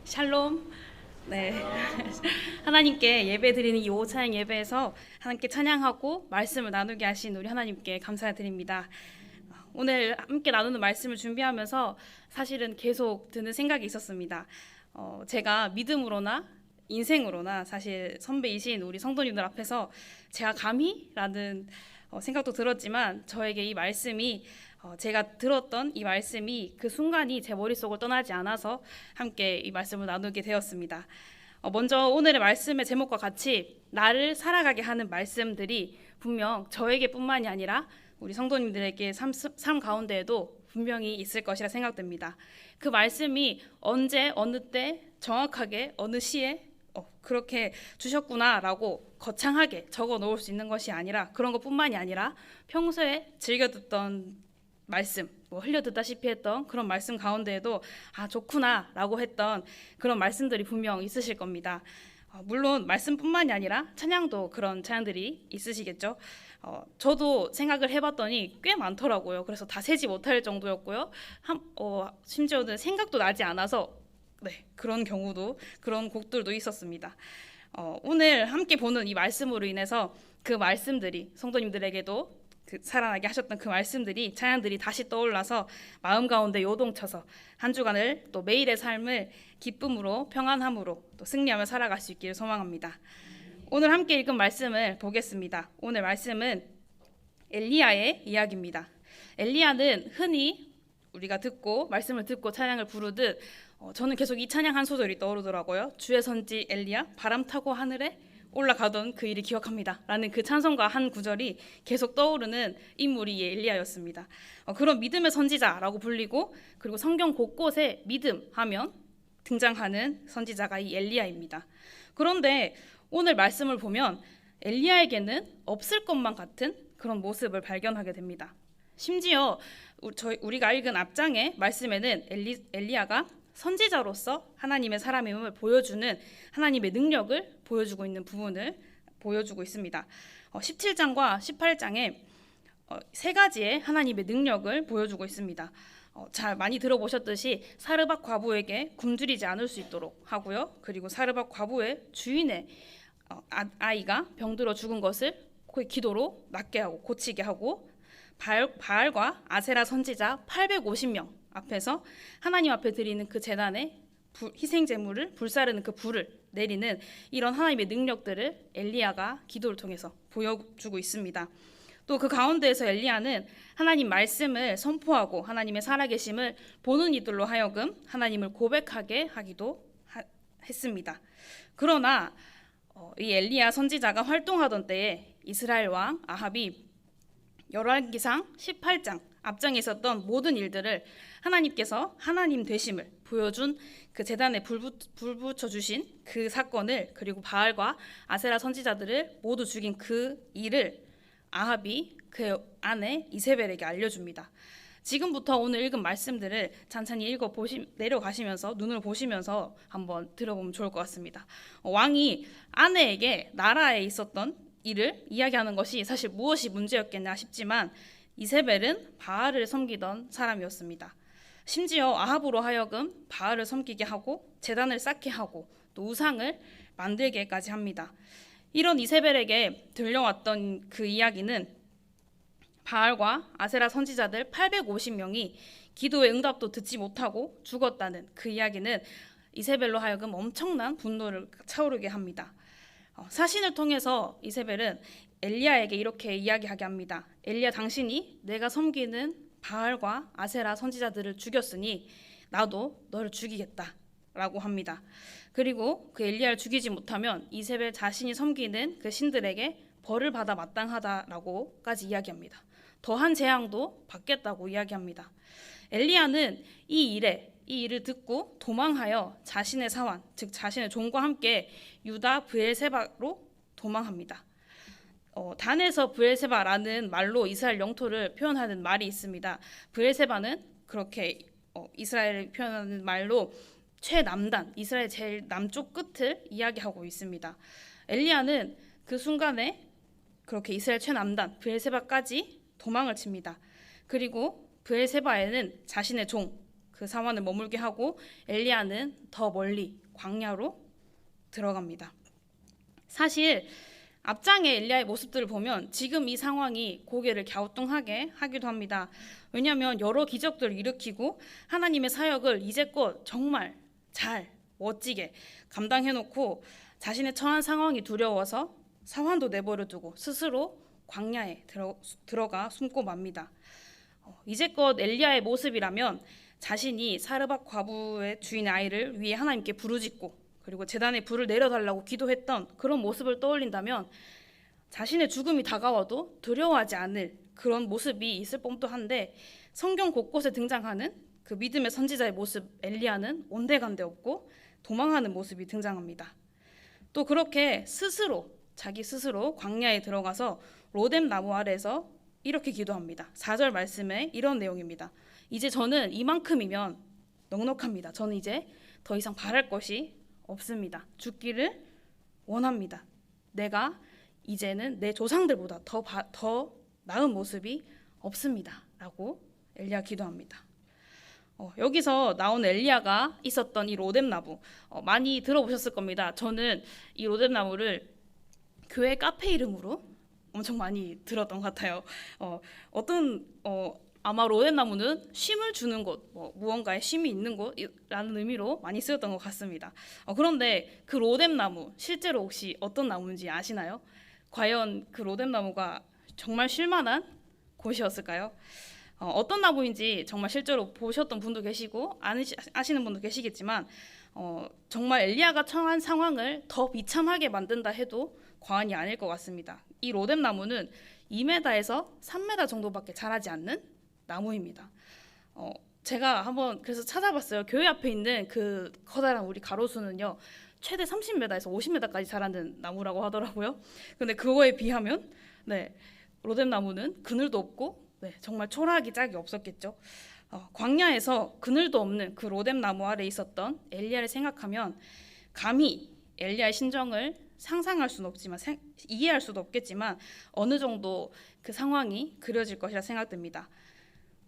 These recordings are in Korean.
샬롬. 네. 하나님께 예배 드리는 이 오찬양 예배에서 하나님께 찬양하고 말씀을 나누게 하신 우리 하나님께 감사드립니다. 오늘 함께 나누는 말씀을 준비하면서 사실은 계속 드는 생각이 있었습니다. 제가 믿음으로나 인생으로나 사실 선배이신 우리 성도님들 앞에서 제가 감히라는 생각도 들었지만 저에게 이 말씀이 제가 들었던 이 말씀이 그 순간이 제 머릿속을 떠나지 않아서 함께 이 말씀을 나누게 되었습니다. 먼저 오늘의 말씀의 제목과 같이 나를 살아가게 하는 말씀들이 분명 저에게뿐만이 아니라 우리 성도님들에게 삶 가운데에도 분명히 있을 것이라 생각됩니다. 그 말씀이 언제 어느 때 정확하게 어느 시에 그렇게 주셨구나라고 거창하게 적어 놓을 수 있는 것이 아니라 그런 것뿐만이 아니라 평소에 즐겨 듣던 말씀, 흘려 듣다시피 했던 그런 말씀 가운데에도 좋구나라고 했던 그런 말씀들이 분명 있으실 겁니다. 물론 말씀뿐만이 아니라 찬양도 그런 찬양들이 있으시겠죠. 저도 생각을 해봤더니 꽤 많더라고요. 그래서 다 세지 못할 정도였고요. 심지어는 생각도 나지 않아서 그런 경우도 그런 곡들도 있었습니다. 오늘 함께 보는 이 말씀으로 인해서 그 말씀들이 성도님들에게도 살아나게 하셨던 그 말씀들이 찬양들이 다시 떠올라서 마음 가운데 요동쳐서 한 주간을 또 매일의 삶을 기쁨으로 평안함으로 또 승리하며 살아갈 수 있기를 소망합니다. 오늘 함께 읽은 말씀을 보겠습니다. 오늘 말씀은 엘리야의 이야기입니다. 엘리야는 흔히 우리가 말씀을 듣고 찬양을 부르듯 저는 계속 이 찬양 한 소절이 떠오르더라고요. 주의 선지 엘리야 바람 타고 하늘에 올라가던 그 일이 기억합니다 라는 그 찬송가 한 구절이 계속 떠오르는 인물이 이 엘리야였습니다. 그런 믿음의 선지자라고 불리고 그리고 성경 곳곳에 믿음 하면 등장하는 선지자가 이 엘리야입니다. 그런데 오늘 말씀을 보면 엘리야에게는 없을 것만 같은 그런 모습을 발견하게 됩니다. 심지어 우리가 읽은 앞장의 말씀에는 엘리야가 선지자로서 하나님의 사람임을 보여주는 하나님의 능력을 보여주고 있는 부분을 보여주고 있습니다. 17장과 18장에 세 가지의 하나님의 능력을 보여주고 있습니다. 잘 많이 들어보셨듯이 사르밧 과부에게 굶주리지 않을 수 있도록 하고요. 그리고 사르밧 과부의 주인의 아이가 병들어 죽은 것을 기도로 낫게 하고 고치게 하고 바알과 아세라 선지자 850명 앞에서 하나님 앞에 드리는 그 제단에 희생 제물을 불사르는 그 불을 내리는 이런 하나님의 능력들을 엘리야가 기도를 통해서 보여주고 있습니다. 또 그 가운데에서 엘리야는 하나님 말씀을 선포하고 하나님의 살아계심을 보는 이들로 하여금 하나님을 고백하게 하기도 했습니다. 그러나 이 엘리야 선지자가 활동하던 때에 이스라엘 왕 아합이 열왕기상 18장 앞장에 있었던 모든 일들을 하나님께서 하나님 되심을 보여준 그 제단에 불 붙여주신 그 사건을 그리고 바알과 아세라 선지자들을 모두 죽인 그 일을 아합이 그 아내 이세벨에게 알려줍니다. 지금부터 오늘 읽은 말씀들을 찬찬히 내려가시면서 눈을 보시면서 한번 들어보면 좋을 것 같습니다. 왕이 아내에게 나라에 있었던 일을 이야기하는 것이 사실 무엇이 문제였겠나 싶지만 이세벨은 바알을 섬기던 사람이었습니다. 심지어 아합으로 하여금 바알을 섬기게 하고 제단을 쌓게 하고 또 우상을 만들게까지 합니다. 이런 이세벨에게 들려왔던 그 이야기는 바알과 아세라 선지자들 850명이 기도의 응답도 듣지 못하고 죽었다는 그 이야기는 이세벨로 하여금 엄청난 분노를 차오르게 합니다. 사신을 통해서 이세벨은 엘리야에게 이렇게 이야기하게 합니다. 엘리야, 당신이 내가 섬기는 바알과 아세라 선지자들을 죽였으니 나도 너를 죽이겠다 라고 합니다. 그리고 그 엘리야를 죽이지 못하면 이세벨 자신이 섬기는 그 신들에게 벌을 받아 마땅하다라고까지 이야기합니다. 더한 재앙도 받겠다고 이야기합니다. 엘리야는 이 일을 듣고 도망하여 자신의 사환, 즉 자신의 종과 함께 유다 브엘세바로 도망합니다. 단에서 브엘세바라는 말로 이스라엘 영토를 표현하는 말이 있습니다. 브엘세바는 그렇게 이스라엘을 표현하는 말로 최남단, 이스라엘 제일 남쪽 끝을 이야기하고 있습니다. 엘리야는 그 순간에 그렇게 이스라엘 최남단 브엘세바까지 도망을 칩니다. 그리고 브엘세바에는 자신의 종 그 사원을 머물게 하고 엘리야는 더 멀리 광야로 들어갑니다. 사실 앞장의 엘리야의 모습들을 보면 지금 이 상황이 고개를 갸우뚱하게 하기도 합니다. 왜냐하면 여러 기적들을 일으키고 하나님의 사역을 이제껏 정말 잘 멋지게 감당해놓고 자신의 처한 상황이 두려워서 사환도 내버려두고 스스로 광야에 들어가 숨고 맙니다. 이제껏 엘리야의 모습이라면 자신이 사르밧 과부의 주인의 아이를 위해 하나님께 부르짖고 그리고 제단에 불을 내려달라고 기도했던 그런 모습을 떠올린다면 자신의 죽음이 다가와도 두려워하지 않을 그런 모습이 있을 법도 한데 성경 곳곳에 등장하는 그 믿음의 선지자의 모습 엘리야는 온데간데 없고 도망하는 모습이 등장합니다. 또 그렇게 자기 스스로 광야에 들어가서 로뎀 나무 아래에서 이렇게 기도합니다. 4절 말씀에 이런 내용입니다. 이제 저는 이만큼이면 넉넉합니다. 저는 이제 더 이상 바랄 것이 없습니다. 죽기를 원합니다. 내가 이제는 내 조상들보다 더 나은 모습이 없습니다. 라고 엘리야 기도합니다. 여기서 나온 엘리야가 있었던 이 로뎀 나무 많이 들어보셨을 겁니다. 저는 이 로뎀 나무를 교회 카페 이름으로 엄청 많이 들었던 것 같아요. 아마 로뎀 나무는 쉼을 주는 곳, 무언가에 쉼이 있는 곳이라는 의미로 많이 쓰였던 것 같습니다. 그런데 그 로뎀 나무 실제로 혹시 어떤 나무인지 아시나요? 과연 그 로뎀 나무가 정말 쉴만한 곳이었을까요? 어떤 나무인지 정말 실제로 보셨던 분도 계시고 아시는 분도 계시겠지만 정말 엘리야가 처한 상황을 더 비참하게 만든다 해도 과언이 아닐 것 같습니다. 이 로뎀 나무는 2m에서 3m 정도밖에 자라지 않는 나무입니다. 제가 한번 그래서 찾아봤어요. 교회 앞에 있는 그 커다란 우리 가로수는요 최대 30m에서 50m까지 자라는 나무라고 하더라고요. 근데 그거에 비하면 로뎀 나무는 그늘도 없고 정말 초라하기 짝이 없었겠죠. 광야에서 그늘도 없는 그 로뎀 나무 아래 있었던 엘리야를 생각하면 감히 엘리야의 심정을 상상할 수는 없지만 이해할 수도 없겠지만 어느 정도 그 상황이 그려질 것이라 생각됩니다.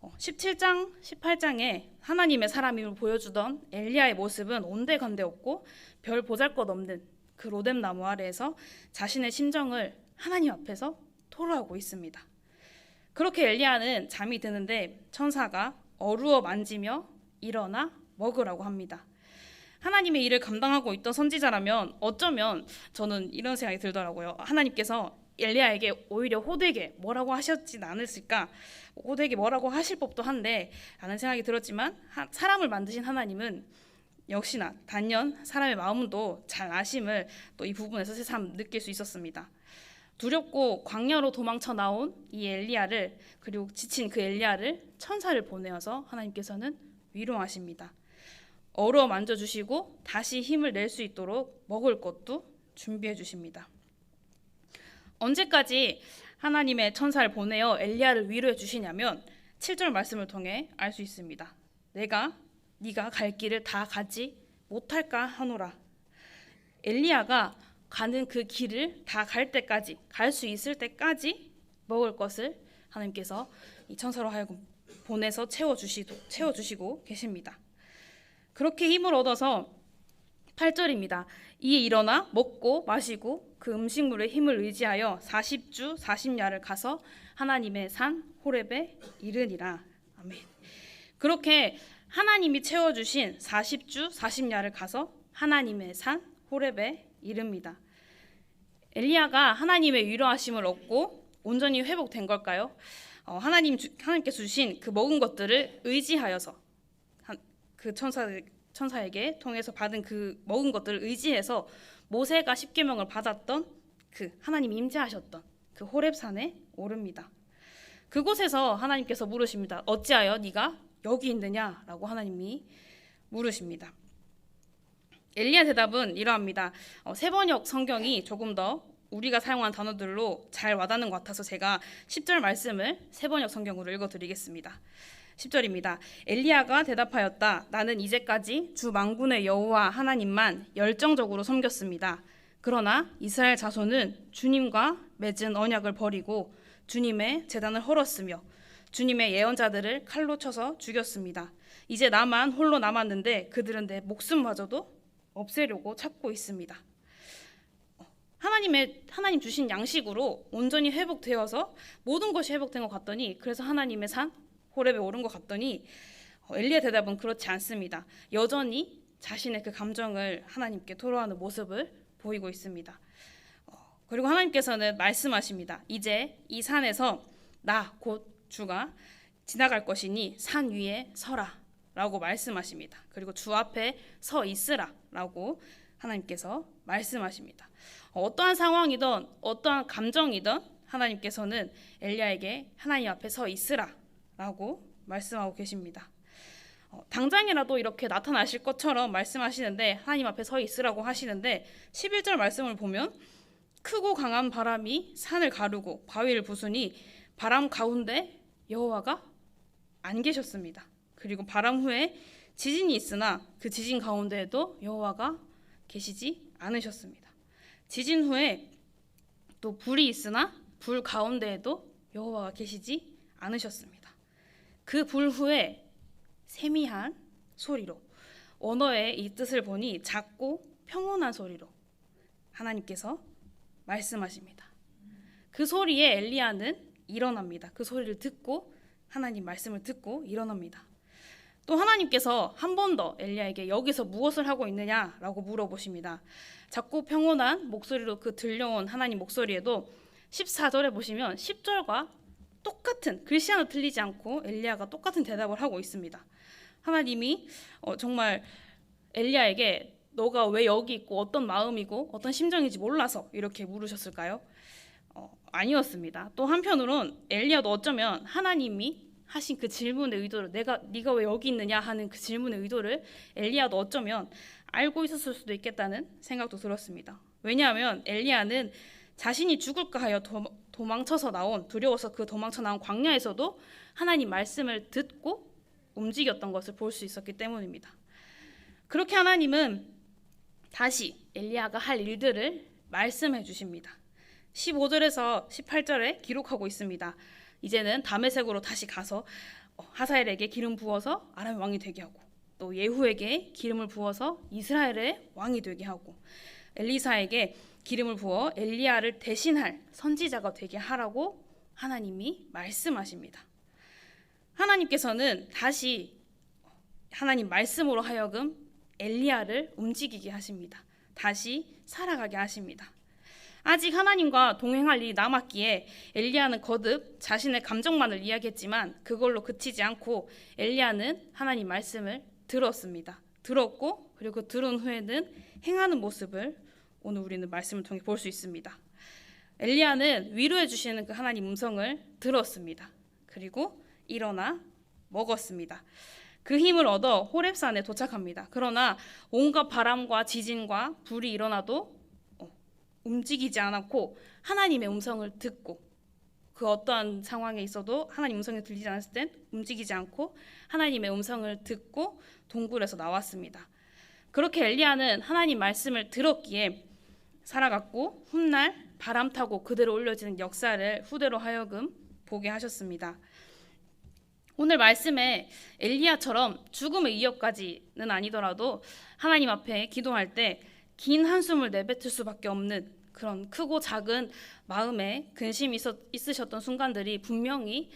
17장, 18장에 하나님의 사람임을 보여주던 엘리야의 모습은 온데간데 없고 별 보잘것없는 그 로뎀 나무 아래에서 자신의 심정을 하나님 앞에서 토로하고 있습니다. 그렇게 엘리야는 잠이 드는데 천사가 어루어 만지며 일어나 먹으라고 합니다. 하나님의 일을 감당하고 있던 선지자라면 어쩌면 저는 이런 생각이 들더라고요. 하나님께서 엘리야에게 오히려 호되게 뭐라고 하셨진 않았을까? 호되게 뭐라고 하실 법도 한데 라는 생각이 들었지만 사람을 만드신 하나님은 역시나 단연 사람의 마음도 잘 아심을 또 이 부분에서 새삼 느낄 수 있었습니다. 두렵고 광야로 도망쳐 나온 이 엘리야를 그리고 지친 그 엘리야를 천사를 보내어서 하나님께서는 위로하십니다. 어루어 만져주시고 다시 힘을 낼 수 있도록 먹을 것도 준비해 주십니다. 언제까지 하나님의 천사를 보내어 엘리야를 위로해 주시냐면 7절 말씀을 통해 알 수 있습니다. 네가 갈 길을 다 가지 못할까 하노라. 엘리야가 가는 그 길을 다 갈 때까지 갈 수 있을 때까지 먹을 것을 하나님께서 이 천사로 하여금 보내서 채워주시고 계십니다. 그렇게 힘을 얻어서 8절입니다. 이에 일어나 먹고 마시고 그 음식물의 힘을 의지하여 40주 40야를 가서 하나님의 산 호렙에 이르니라. 아멘. 그렇게 하나님이 채워주신 40주 40야를 가서 하나님의 산 호렙에 이릅니다. 엘리야가 하나님의 위로하심을 얻고 온전히 회복된 걸까요? 하나님께서 주신 그 먹은 것들을 의지하여서 그 천사에게 통해서 받은 그 먹은 것들을 의지해서 모세가 십계명을 받았던 그 하나님이 임재하셨던 그 호렙산에 오릅니다. 그곳에서 하나님께서 물으십니다. 어찌하여 네가 여기 있느냐라고 하나님이 물으십니다. 엘리야 대답은 이러합니다. 세번역 성경이 조금 더 우리가 사용한 단어들로 잘 와닿는 것 같아서 제가 10절 말씀을 세번역 성경으로 읽어드리겠습니다. 10절입니다. 엘리야가 대답하였다. 나는 이제까지 주 만군의 여호와 하나님만 열정적으로 섬겼습니다. 그러나 이스라엘 자손은 주님과 맺은 언약을 버리고 주님의 제단을 헐었으며 주님의 예언자들을 칼로 쳐서 죽였습니다. 이제 나만 홀로 남았는데 그들은 내 목숨마저도 없애려고 찾고 있습니다. 하나님 주신 양식으로 온전히 회복되어서 모든 것이 회복된 것 같더니, 그래서 하나님의 산 호렙에 오른 것 같더니 엘리야의 대답은 그렇지 않습니다. 여전히 자신의 그 감정을 하나님께 토로하는 모습을 보이고 있습니다. 그리고 하나님께서는 말씀하십니다. 이제 이 산에서 나 곧 주가 지나갈 것이니 산 위에 서라 라고 말씀하십니다. 그리고 주 앞에 서 있으라 라고 하나님께서 말씀하십니다. 어떠한 상황이든 어떠한 감정이든 하나님께서는 엘리야에게 하나님 앞에 서 있으라 라고 말씀하고 계십니다. 당장이라도 이렇게 나타나실 것처럼 말씀하시는데, 하나님 앞에 서 있으라고 하시는데 11절 말씀을 보면 크고 강한 바람이 산을 가르고 바위를 부수니 바람 가운데 여호와가 안 계셨습니다. 그리고 바람 후에 지진이 있으나 그 지진 가운데에도 여호와가 계시지 않으셨습니다. 지진 후에 또 불이 있으나 불 가운데에도 여호와가 계시지 않으셨습니다. 그 불 후에 세미한 소리로, 언어의 이 뜻을 보니 작고 평온한 소리로 하나님께서 말씀하십니다. 그 소리에 엘리야는 일어납니다. 그 소리를 듣고 하나님 말씀을 듣고 일어납니다. 또 하나님께서 한 번 더 엘리야에게 여기서 무엇을 하고 있느냐라고 물어보십니다. 작고 평온한 목소리로 그 들려온 하나님 목소리에도 14절에 보시면 10절과 똑같은, 글씨 하나 틀리지 않고 엘리야가 똑같은 대답을 하고 있습니다. 하나님이 정말 엘리야에게 너가 왜 여기 있고 어떤 마음이고 어떤 심정인지 몰라서 이렇게 물으셨을까요? 아니었습니다. 또 한편으론 엘리야도 어쩌면 하나님이 하신 그 질문의 의도를, 네가 왜 여기 있느냐 하는 그 질문의 의도를 엘리야도 어쩌면 알고 있었을 수도 있겠다는 생각도 들었습니다. 왜냐하면 엘리야는 자신이 죽을까 하여 도망쳐서 나온, 두려워서 그 도망쳐 나온 광야에서도 하나님 말씀을 듣고 움직였던 것을 볼 수 있었기 때문입니다. 그렇게 하나님은 다시 엘리야가 할 일들을 말씀해 주십니다. 15절에서 18절에 기록하고 있습니다. 이제는 다메섹으로 다시 가서 하사엘에게 기름 부어서 아람 왕이 되게 하고, 또 예후에게 기름을 부어서 이스라엘의 왕이 되게 하고, 엘리사에게 기름을 부어 엘리야를 대신할 선지자가 되게 하라고 하나님이 말씀하십니다. 하나님께서는 다시 하나님 말씀으로 하여금 엘리야를 움직이게 하십니다. 다시 살아가게 하십니다. 아직 하나님과 동행할 일이 남았기에 엘리야는 거듭 자신의 감정만을 이야기했지만 그걸로 그치지 않고 엘리야는 하나님 말씀을 들었습니다. 들었고, 그리고 들은 후에는 행하는 모습을 오늘 우리는 말씀을 통해 볼 수 있습니다. 엘리야는 위로해 주시는 그 하나님 음성을 들었습니다. 그리고 일어나 먹었습니다. 그 힘을 얻어 호렙산에 도착합니다. 그러나 온갖 바람과 지진과 불이 일어나도 움직이지 않았고, 하나님의 음성을 듣고, 그 어떠한 상황에 있어도 하나님 음성이 들리지 않았을 땐 움직이지 않고 하나님의 음성을 듣고 동굴에서 나왔습니다. 그렇게 엘리야는 하나님 말씀을 들었기에 살아갔고, 훗날 바람 타고 그대로 올려지는 역사를 후대로 하여금 보게 하셨습니다. 오늘 말씀에 엘리야처럼 죽음의 위협까지는 아니더라도 하나님 앞에 기도할 때 긴 한숨을 내뱉을 수밖에 없는 그런 크고 작은 마음에 근심이 있으셨던 순간들이 분명히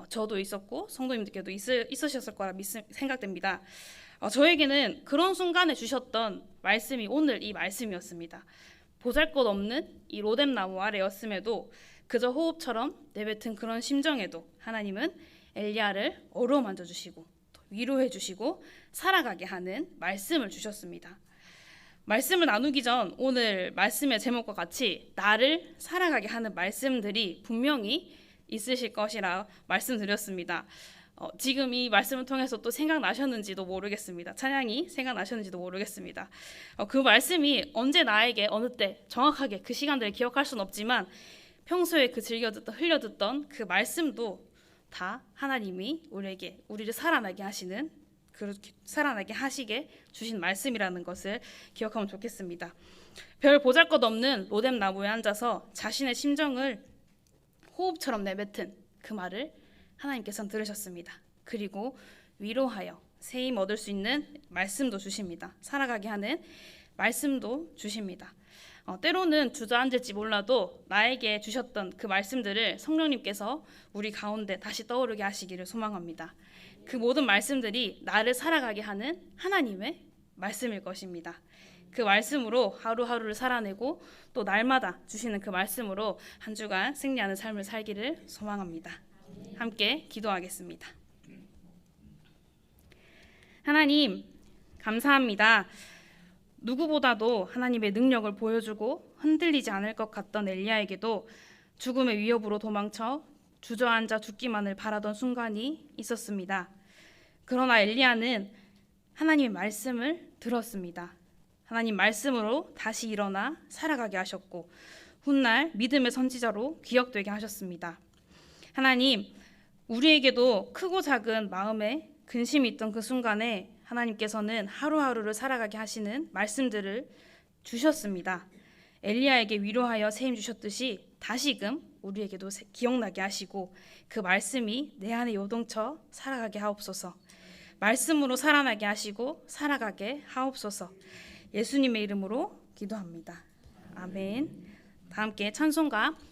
저도 있었고 성도님들께도 있으셨을 거라 생각됩니다. 저에게는 그런 순간에 주셨던 말씀이 오늘 이 말씀이었습니다. 보잘것없는 이 로뎀나무 아래였음에도 그저 호흡처럼 내뱉은 그런 심정에도 하나님은 엘리야를 어루만져 주시고 위로해 주시고 살아가게 하는 말씀을 주셨습니다. 말씀을 나누기 전 오늘 말씀의 제목과 같이 나를 살아가게 하는 말씀들이 분명히 있으실 것이라 말씀드렸습니다. 지금 이 말씀을 통해서 또 생각나셨는지도 모르겠습니다. 찬양이 생각나셨는지도 모르겠습니다. 그 말씀이 언제 나에게 어느 때 정확하게 그 시간들을 기억할 수는 없지만 평소에 그 흘려듣던 그 말씀도 다 하나님이 우리를 살아나게 하시는, 그렇게 살아나게 하시게 주신 말씀이라는 것을 기억하면 좋겠습니다. 별 보잘것없는 로뎀나무에 앉아서 자신의 심정을 호흡처럼 내뱉은 그 말을 하나님께서는 들으셨습니다. 그리고 위로하여 새 힘 얻을 수 있는 말씀도 주십니다. 살아가게 하는 말씀도 주십니다. 때로는 주저앉을지 몰라도 나에게 주셨던 그 말씀들을 성령님께서 우리 가운데 다시 떠오르게 하시기를 소망합니다. 그 모든 말씀들이 나를 살아가게 하는 하나님의 말씀일 것입니다. 그 말씀으로 하루하루를 살아내고 또 날마다 주시는 그 말씀으로 한 주간 승리하는 삶을 살기를 소망합니다. 함께 기도하겠습니다. 하나님, 감사합니다. 누구보다도 하나님의 능력을 보여주고 흔들리지 않을 것 같던 엘리야에게도 죽음의 위협으로 도망쳐 주저앉아 죽기만을 바라던 순간이 있었습니다. 그러나 엘리야는 하나님의 말씀을 들었습니다. 하나님 말씀으로 다시 일어나 살아가게 하셨고 훗날 믿음의 선지자로 기억되게 하셨습니다. 하나님, 우리에게도 크고 작은 마음에 근심이 있던 그 순간에 하나님께서는 하루하루를 살아가게 하시는 말씀들을 주셨습니다. 엘리야에게 위로하여 새 힘 주셨듯이 다시금 우리에게도 기억나게 하시고 그 말씀이 내 안에 요동쳐 살아가게 하옵소서. 말씀으로 살아나게 하시고 살아가게 하옵소서. 예수님의 이름으로 기도합니다. 아멘. 다 함께 찬송가